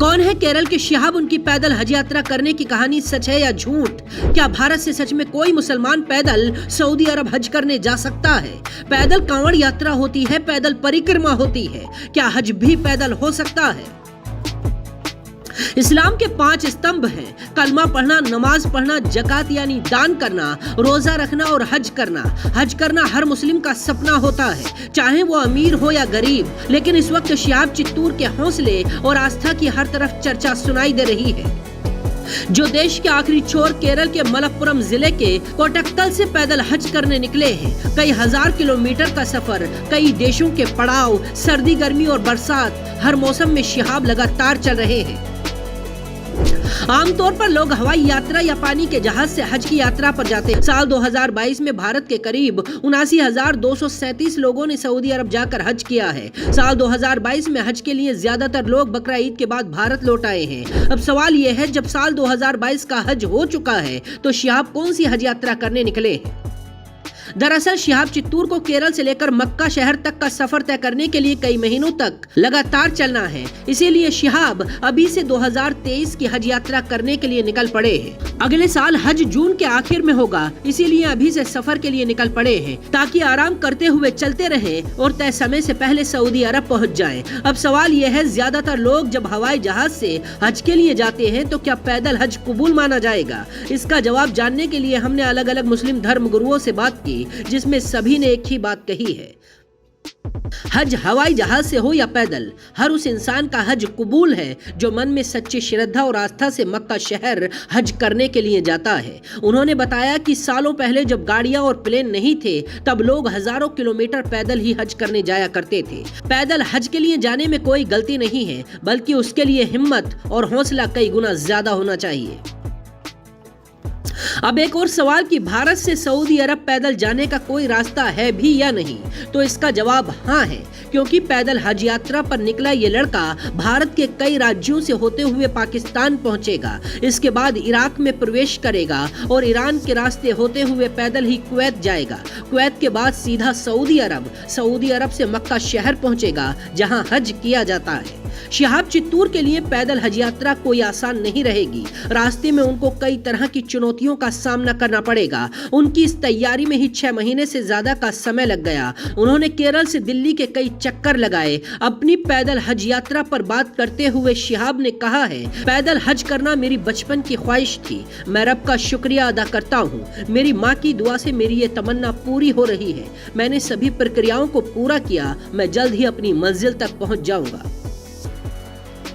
कौन है केरल के शिहाब? उनकी पैदल हज यात्रा करने की कहानी सच है या झूठ? क्या भारत से सच में कोई मुसलमान पैदल सऊदी अरब हज करने जा सकता है? पैदल कांवड़ यात्रा होती है, पैदल परिक्रमा होती है, क्या हज भी पैदल हो सकता है? इस्लाम के 5 स्तंभ हैं: कलमा पढ़ना, नमाज पढ़ना, जकात यानी दान करना, रोजा रखना और हज करना। हज करना हर मुस्लिम का सपना होता है, चाहे वो अमीर हो या गरीब। लेकिन इस वक्त शिहाब चित्तूर के हौसले और आस्था की हर तरफ चर्चा सुनाई दे रही है। जो देश के आखिरी छोर केरल के मलप्पुरम जिले के कोटक्कल से पैदल हज करने निकले हैं। कई हजार किलोमीटर का सफर, कई देशों के पड़ाव, सर्दी, गर्मी और बरसात, हर मौसम में शिहाब लगातार चल रहे हैं। आमतौर पर लोग हवाई यात्रा या पानी के जहाज से हज की यात्रा पर जाते हैं। साल 2022 में भारत के करीब 79,237 लोगों ने सऊदी अरब जाकर हज किया है। साल 2022 में हज के लिए ज्यादातर लोग बकरा ईद के बाद भारत लौट आए हैं। अब सवाल यह है, जब साल 2022 का हज हो चुका है तो शिहाब कौन सी हज यात्रा करने निकले हैं? दरअसल शिहाब चित्तूर को केरल से लेकर मक्का शहर तक का सफर तय करने के लिए कई महीनों तक लगातार चलना है। इसीलिए शिहाब अभी से 2023 की हज यात्रा करने के लिए निकल पड़े हैं। अगले साल हज जून के आखिर में होगा, इसीलिए अभी से सफर के लिए निकल पड़े हैं ताकि आराम करते हुए चलते रहें और तय समय से पहले सऊदी अरब पहुँच जाएं। अब सवाल यह है, ज्यादातर लोग जब हवाई जहाज से हज के लिए जाते हैं तो क्या पैदल हज कबूल माना जाएगा? इसका जवाब जानने के लिए हमने अलग अलग मुस्लिम धर्म गुरुओं से बात की, जिसमें सभी ने एक ही बात कही है, हज हवाई जहाज से हो या पैदल, हर उस इंसान का हज कबूल है जो मन में सच्ची श्रद्धा और आस्था से मक्का शहर हज करने के लिए जाता है। उन्होंने बताया कि सालों पहले जब गाड़ियां और प्लेन नहीं थे, तब लोग हजारों किलोमीटर पैदल ही हज करने जाया करते थे। पैदल हज के लिए जाने में कोई गलती नहीं है, बल्कि उसके लिए हिम्मत और हौसला कई गुना ज्यादा होना चाहिए। अब एक और सवाल कि भारत से सऊदी अरब पैदल जाने का कोई रास्ता है भी या नहीं, तो इसका जवाब हाँ है, क्योंकि पैदल हज यात्रा पर निकला ये लड़का भारत के कई राज्यों से होते हुए पाकिस्तान पहुंचेगा। इसके बाद इराक में प्रवेश करेगा और ईरान के रास्ते होते हुए पैदल ही कुवैत जाएगा। कुवैत के बाद सीधा सऊदी अरब से मक्का शहर पहुंचेगा जहां हज किया जाता है। शिहाब चित्तूर के लिए पैदल हज यात्रा कोई आसान नहीं रहेगी। रास्ते में उनको कई तरह की चुनौतियों का सामना करना पड़ेगा। उनकी इस तैयारी में ही 6 महीने से ज्यादा का समय लग गया। उन्होंने केरल से दिल्ली के कई चक्कर लगाए। अपनी पैदल हज यात्रा पर बात करते हुए शिहाब ने कहा है, पैदल हज करना मेरी बचपन की ख्वाहिश थी। मैं रब का शुक्रिया अदा करता हूँ, मेरी माँ की दुआ से मेरी ये तमन्ना पूरी हो रही है। मैंने सभी प्रक्रियाओं को पूरा किया, मैं जल्द ही अपनी मंजिल तक पहुँच जाऊंगा।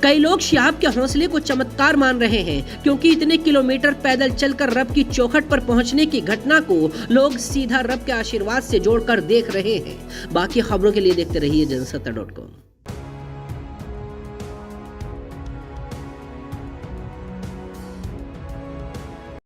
कई लोग शिहाब के हौसले को चमत्कार मान रहे हैं, क्योंकि इतने किलोमीटर पैदल चलकर रब की चौखट पर पहुंचने की घटना को लोग सीधा रब के आशीर्वाद से जोड़कर देख रहे हैं। बाकी खबरों के लिए देखते रहिए जनसत्ता.com।